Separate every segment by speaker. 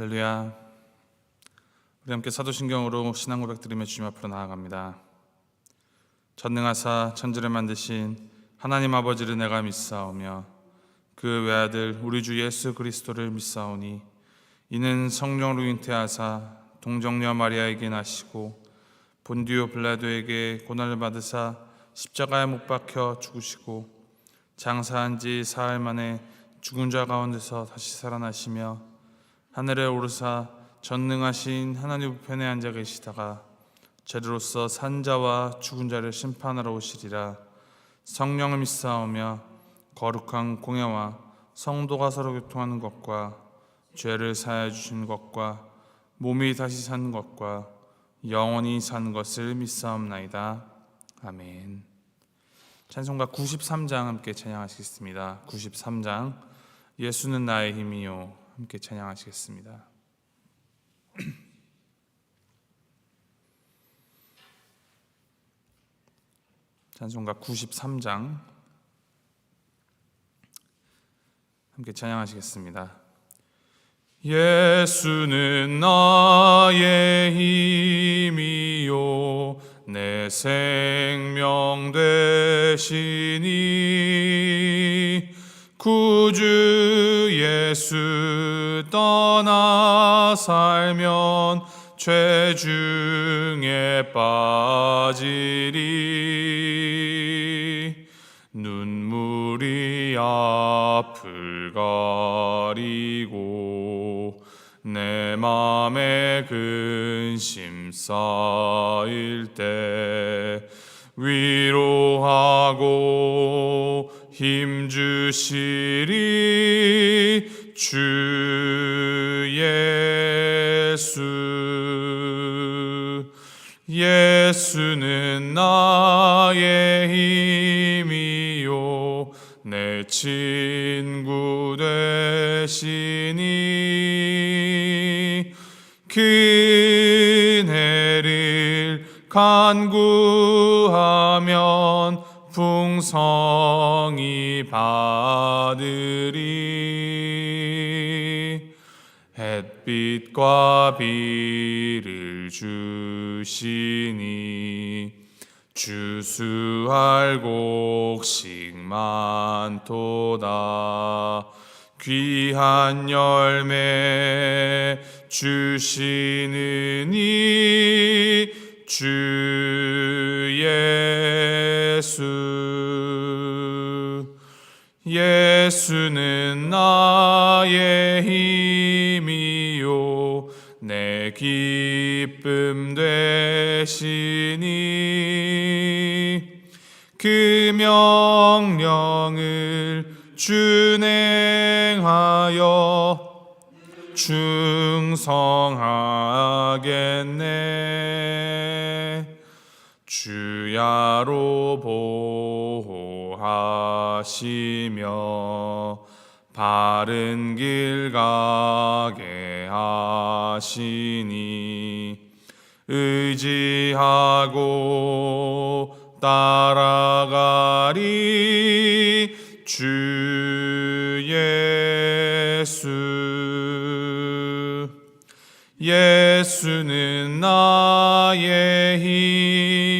Speaker 1: 할렐루야. 우리 함께 사도신경으로 신앙 고백 드리며 주님 앞으로 나아갑니다. 전능하사 천지를 만드신 하나님 아버지를 내가 믿사오며 그 외아들 우리 주 예수 그리스도를 믿사오니 이는 성령으로 잉태하사 동정녀 마리아에게 나시고 본디오 빌라도에게 고난을 받으사 십자가에 못 박혀 죽으시고 장사한 지 사흘 만에 죽은 자 가운데서 다시 살아나시며 하늘에 오르사 전능하신 하나님 우편에 앉아 계시다가 죄로서 산 자와 죽은 자를 심판하러 오시리라. 성령을 믿사오며 거룩한 공예와 성도가 서로 교통하는 것과 죄를 사하여 주시는 것과 몸이 다시 사는 것과 영원히 사는 것을 믿사옵나이다. 아멘. 찬송가 93장 함께 찬양하시겠습니다. 93장 예수는 나의 힘이요 함께 찬양하시겠습니다. 찬송가 93장 함께 찬양하시겠습니다. 예수는 나의 힘이요 내 생명 되시니 구주 예수 떠나 살면 죄 중에 빠지리. 눈물이 앞을 가리고 내 맘에 근심 쌓일 때 위로하고 힘 주시리 주 예수. 예수는 나의 힘이요 내 친구 되시니 그네를 간구하면 풍성히 받으리. 햇빛과 비를 주시니 주수할 곡식 많도다. 귀한 열매 주시느니 주 예수. 예수는 나의 힘이요 내 기쁨 되시니 그 명령을 준행하여 충성하겠네. 주야로 보호하시며 바른 길 가게 하시니 의지하고 따라가리 주 예수. 예수는 나의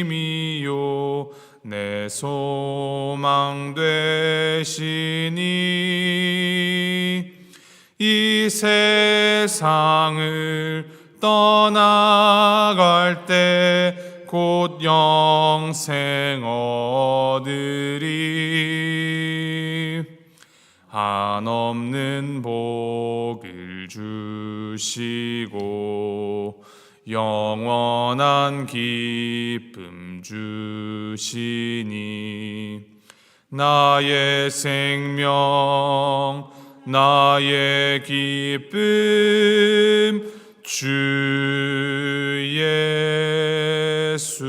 Speaker 1: 힘이요 내 소망 되시니 이 세상을 떠나갈 때 곧 영생 얻으리. 한없는 복을 주시고 영원한 기쁨 주시니 나의 생명 나의 기쁨 주 예수.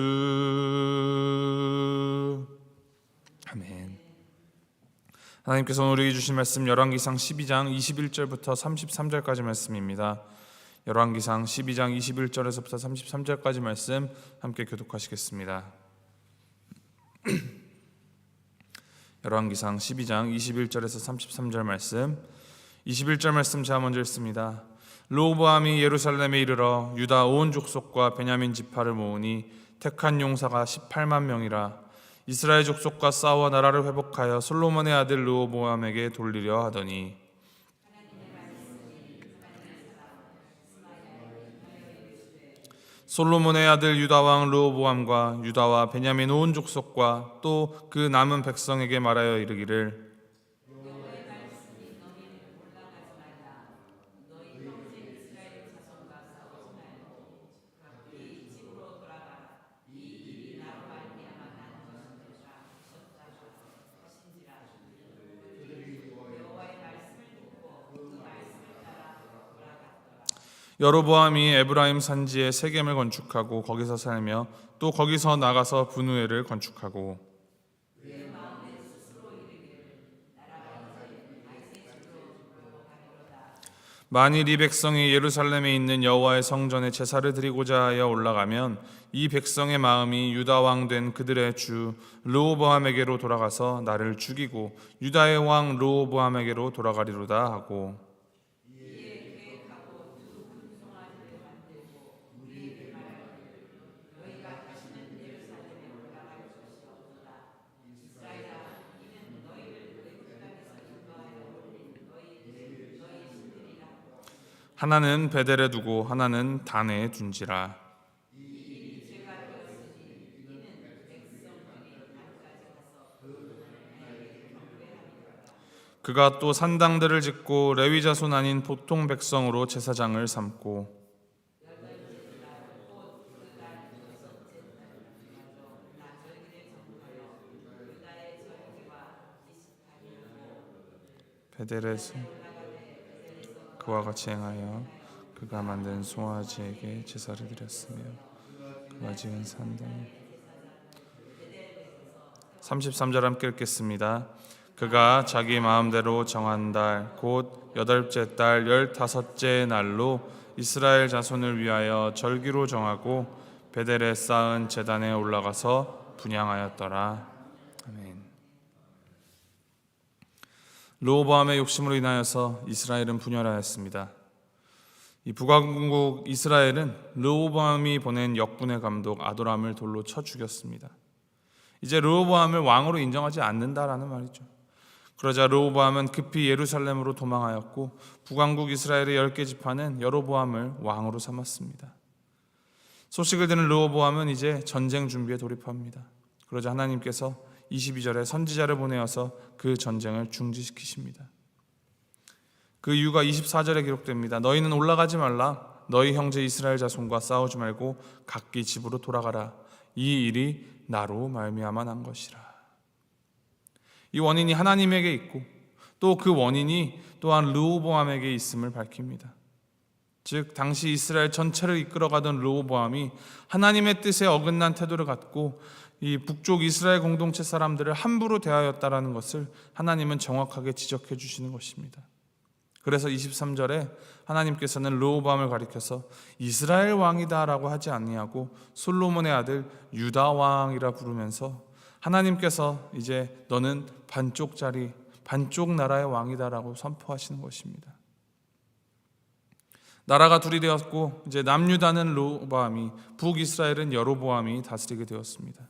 Speaker 1: 아멘. 하나님께서 우리에게 주신 말씀 열왕기상 12장 21절부터 33절까지 말씀입니다. 열왕기상 12장 21절에서부터 33절까지 말씀 함께 교독하시겠습니다. 열왕기상 12장 21절에서 33절 말씀. 21절 말씀 제가 먼저 읽습니다. 르호보암이 예루살렘에 이르러 유다 온 족속과 베냐민 지파를 모으니 택한 용사가 18만 명이라. 이스라엘 족속과 싸워 나라를 회복하여 솔로몬의 아들 르호보암에게 돌리려 하더니 솔로몬의 아들 유다 왕 르호보암과 유다와 베냐민 온 족속과 또 그 남은 백성에게 말하여 이르기를 여로보암이 에브라임 산지에 세겜을 건축하고 거기서 살며 또 거기서 나가서 분우엘을 건축하고 만일 이 백성이 예루살렘에 있는 여호와의 성전에 제사를 드리고자 하여 올라가면 이 백성의 마음이 유다 왕 된 그들의 주 르호보암에게로 돌아가서 나를 죽이고 유다의 왕 르호보암에게로 돌아가리로다 하고 하나는 베델에 두고 하나는 단에 둔지라. 그가 또 산당들을 짓고 레위 자손 아닌 보통 백성으로 제사장을 삼고 베델에서 그와 같이 행하여 그가 만든 송아지에게 제사를 드렸으며 그가 지은 산당 33절 함께 읽겠습니다. 그가 자기 마음대로 정한 달 곧 8째 달 15째 날로 이스라엘 자손을 위하여 절기로 정하고 베델에 쌓은 제단에 올라가서 분향하였더라. 아멘. 르호보암의 욕심으로 인하여서 이스라엘은 분열하였습니다. 이 북왕국 이스라엘은 르호보암이 보낸 역군의 감독 아도람을 돌로 쳐 죽였습니다. 이제 르호보암을 왕으로 인정하지 않는다라는 말이죠. 그러자 르호보암은 급히 예루살렘으로 도망하였고 북왕국 이스라엘의 10개 지파는 여로보암을 왕으로 삼았습니다. 소식을 듣는 르호보암은 이제 전쟁 준비에 돌입합니다. 그러자 하나님께서 22절에 선지자를 보내어서 그 전쟁을 중지시키십니다. 그 이유가 24절에 기록됩니다. 너희는 올라가지 말라. 너희 형제 이스라엘 자손과 싸우지 말고 각기 집으로 돌아가라. 이 일이 나로 말미암아 난 것이라. 이 원인이 하나님에게 있고 또 그 원인이 또한 르호보암에게 있음을 밝힙니다. 즉 당시 이스라엘 전체를 이끌어가던 르호보암이 하나님의 뜻에 어긋난 태도를 갖고 이 북쪽 이스라엘 공동체 사람들을 함부로 대하였다라는 것을 하나님은 정확하게 지적해 주시는 것입니다. 그래서 23절에 하나님께서는 르호보암을 가리켜서 이스라엘 왕이다라고 하지 아니하고 솔로몬의 아들 유다 왕이라 부르면서 하나님께서 이제 너는 반쪽짜리 반쪽 나라의 왕이다라고 선포하시는 것입니다. 나라가 둘이 되었고 이제 남유다는 르호보암이 북이스라엘은 여로보암이 다스리게 되었습니다.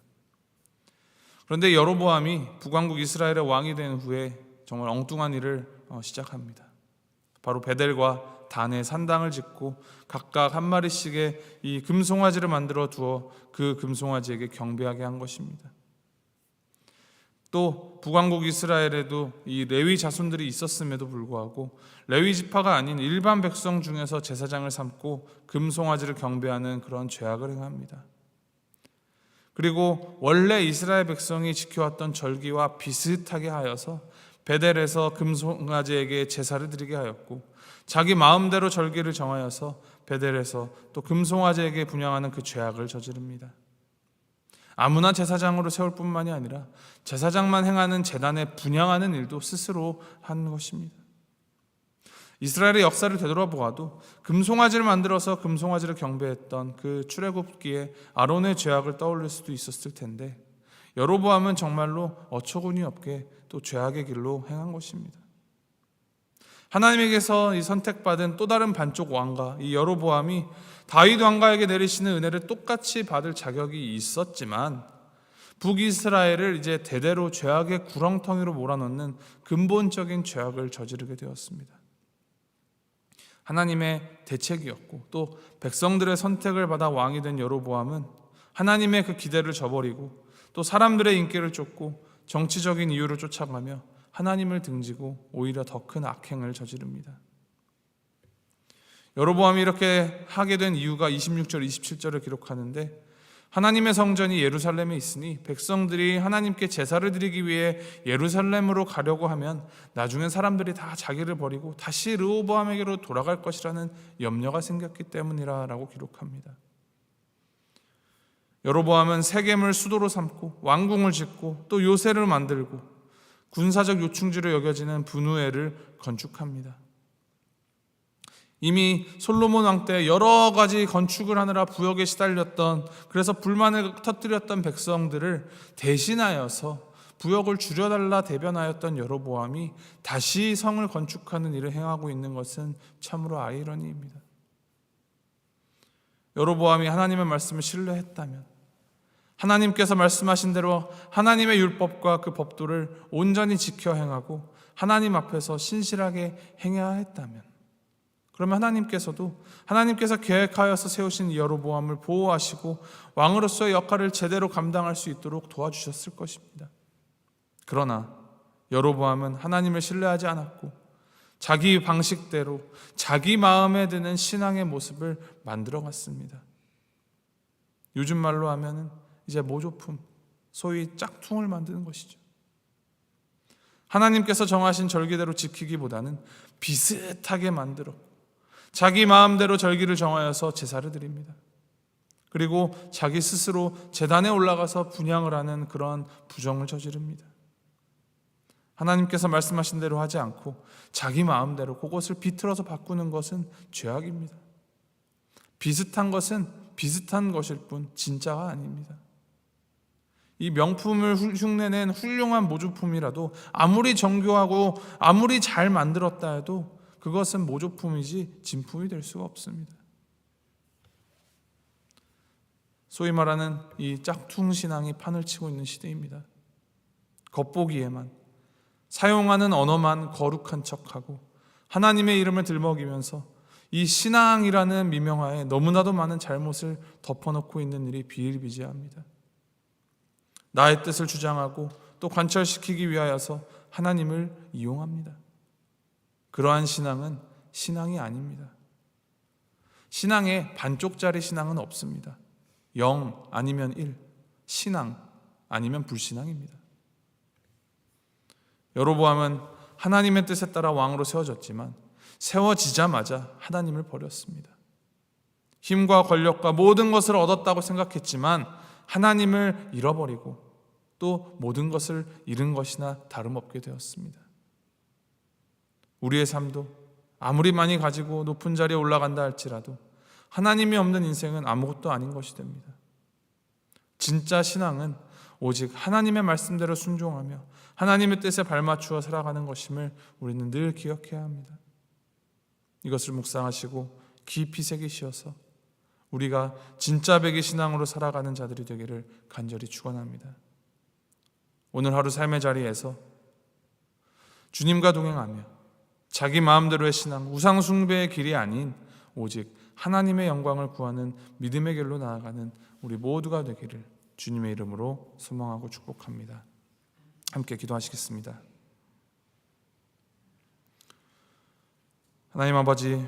Speaker 1: 그런데 여로보암이 북왕국 이스라엘의 왕이 된 후에 정말 엉뚱한 일을 시작합니다. 바로 베델과 단에 산당을 짓고 각각 한 마리씩의 이 금송아지를 만들어 두어 그 금송아지에게 경배하게 한 것입니다. 또 북왕국 이스라엘에도 이 레위 자손들이 있었음에도 불구하고 레위 지파가 아닌 일반 백성 중에서 제사장을 삼고 금송아지를 경배하는 그런 죄악을 행합니다. 그리고 원래 이스라엘 백성이 지켜왔던 절기와 비슷하게 하여서 베델에서 금송아지에게 제사를 드리게 하였고 자기 마음대로 절기를 정하여서 베델에서 또 금송아지에게 분향하는 그 죄악을 저지릅니다. 아무나 제사장으로 세울 뿐만이 아니라 제사장만 행하는 제단에 분향하는 일도 스스로 하는 것입니다. 이스라엘의 역사를 되돌아보아도 금송아지를 만들어서 금송아지를 경배했던 그 출애굽기에 아론의 죄악을 떠올릴 수도 있었을 텐데 여로보암은 정말로 어처구니 없게 또 죄악의 길로 행한 것입니다. 하나님에게서 이 선택받은 또 다른 반쪽 왕가, 이 여로보암이 다윗 왕가에게 내리시는 은혜를 똑같이 받을 자격이 있었지만 북이스라엘을 이제 대대로 죄악의 구렁텅이로 몰아넣는 근본적인 죄악을 저지르게 되었습니다. 하나님의 대책이었고 또 백성들의 선택을 받아 왕이 된 여로보암은 하나님의 그 기대를 저버리고 또 사람들의 인기를 쫓고 정치적인 이유를 쫓아가며 하나님을 등지고 오히려 더 큰 악행을 저지릅니다. 여로보암이 이렇게 하게 된 이유가 26절, 27절을 기록하는데 하나님의 성전이 예루살렘에 있으니 백성들이 하나님께 제사를 드리기 위해 예루살렘으로 가려고 하면 나중엔 사람들이 다 자기를 버리고 다시 르호보암에게로 돌아갈 것이라는 염려가 생겼기 때문이라고 기록합니다. 여로보암은 세겜을 수도로 삼고 왕궁을 짓고 또 요새를 만들고 군사적 요충지로 여겨지는 분우엘을 건축합니다. 이미 솔로몬 왕 때 여러 가지 건축을 하느라 부역에 시달렸던, 그래서 불만을 터뜨렸던 백성들을 대신하여서 부역을 줄여달라 대변하였던 여로보암이 다시 성을 건축하는 일을 행하고 있는 것은 참으로 아이러니입니다. 여로보암이 하나님의 말씀을 신뢰했다면, 하나님께서 말씀하신 대로 하나님의 율법과 그 법도를 온전히 지켜 행하고 하나님 앞에서 신실하게 행해야 했다면, 그러면 하나님께서 계획하여서 세우신 이 여로보암을 보호하시고 왕으로서의 역할을 제대로 감당할 수 있도록 도와주셨을 것입니다. 그러나 여로보암은 하나님을 신뢰하지 않았고 자기 방식대로 자기 마음에 드는 신앙의 모습을 만들어갔습니다. 요즘 말로 하면 이제 모조품, 소위 짝퉁을 만드는 것이죠. 하나님께서 정하신 절기대로 지키기보다는 비슷하게 만들어 자기 마음대로 절기를 정하여서 제사를 드립니다. 그리고 자기 스스로 제단에 올라가서 분향을 하는 그러한 부정을 저지릅니다. 하나님께서 말씀하신 대로 하지 않고 자기 마음대로 그것을 비틀어서 바꾸는 것은 죄악입니다. 비슷한 것은 비슷한 것일 뿐 진짜가 아닙니다. 이 명품을 흉내낸 훌륭한 모조품이라도 아무리 정교하고 아무리 잘 만들었다 해도 그것은 모조품이지 진품이 될 수가 없습니다. 소위 말하는 이 짝퉁 신앙이 판을 치고 있는 시대입니다. 겉보기에만, 사용하는 언어만 거룩한 척하고 하나님의 이름을 들먹이면서 이 신앙이라는 미명하에 너무나도 많은 잘못을 덮어놓고 있는 일이 비일비재합니다. 나의 뜻을 주장하고 또 관철시키기 위하여서 하나님을 이용합니다. 그러한 신앙은 신앙이 아닙니다. 신앙에 반쪽짜리 신앙은 없습니다. 0 아니면 1, 신앙 아니면 불신앙입니다. 여로보암은 하나님의 뜻에 따라 왕으로 세워졌지만 세워지자마자 하나님을 버렸습니다. 힘과 권력과 모든 것을 얻었다고 생각했지만 하나님을 잃어버리고 또 모든 것을 잃은 것이나 다름없게 되었습니다. 우리의 삶도 아무리 많이 가지고 높은 자리에 올라간다 할지라도 하나님이 없는 인생은 아무것도 아닌 것이 됩니다. 진짜 신앙은 오직 하나님의 말씀대로 순종하며 하나님의 뜻에 발맞추어 살아가는 것임을 우리는 늘 기억해야 합니다. 이것을 묵상하시고 깊이 새기시어서 우리가 진짜 백의 신앙으로 살아가는 자들이 되기를 간절히 축원합니다. 오늘 하루 삶의 자리에서 주님과 동행하며 자기 마음대로의 신앙, 우상 숭배의 길이 아닌 오직 하나님의 영광을 구하는 믿음의 길로 나아가는 우리 모두가 되기를 주님의 이름으로 소망하고 축복합니다. 함께 기도하시겠습니다. 하나님 아버지,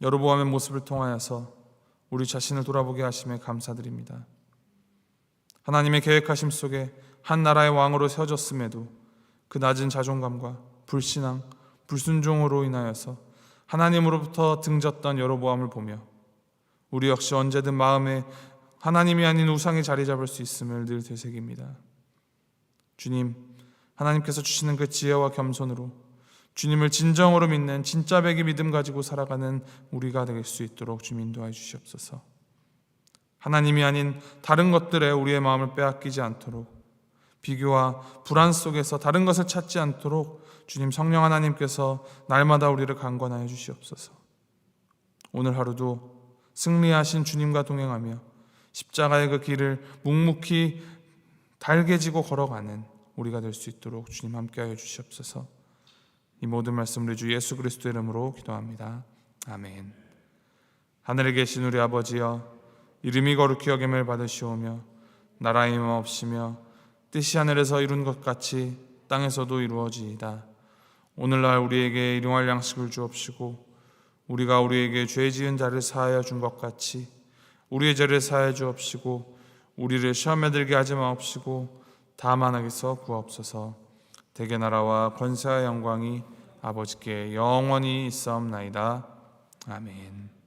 Speaker 1: 여로보암의 모습을 통하여서 우리 자신을 돌아보게 하심에 감사드립니다. 하나님의 계획하심 속에 한 나라의 왕으로 세워졌음에도 그 낮은 자존감과 불신앙, 불순종으로 인하여서 하나님으로부터 등졌던 여로보암을 보며 우리 역시 언제든 마음에 하나님이 아닌 우상이 자리 잡을 수 있음을 늘 되새깁니다. 주님, 하나님께서 주시는 그 지혜와 겸손으로 주님을 진정으로 믿는 진짜 백의 믿음 가지고 살아가는 우리가 될 수 있도록 주님 인도하여 주시옵소서. 하나님이 아닌 다른 것들에 우리의 마음을 빼앗기지 않도록 비교와 불안 속에서 다른 것을 찾지 않도록 주님 성령 하나님께서 날마다 우리를 강권하여 주시옵소서. 오늘 하루도 승리하신 주님과 동행하며 십자가의 그 길을 묵묵히 달개지고 걸어가는 우리가 될 수 있도록 주님 함께하여 주시옵소서. 이 모든 말씀 우리 주 예수 그리스도의 이름으로 기도합니다. 아멘. 하늘에 계신 우리 아버지여, 이름이 거룩히 여김을 받으시오며 나라의 임하옵시며 뜻이 하늘에서 이룬 것 같이 땅에서도 이루어지이다. 오늘날 우리에게 일용할 양식을 주옵시고 우리가 우리에게 죄 지은 자를 사하여 준 것 같이 우리의 죄를 사하여 주옵시고 우리를 시험에 들게 하지 마옵시고 다만 악에서 구하옵소서. 대개 나라와 권세와 영광이 아버지께 영원히 있사옵나이다. 아멘.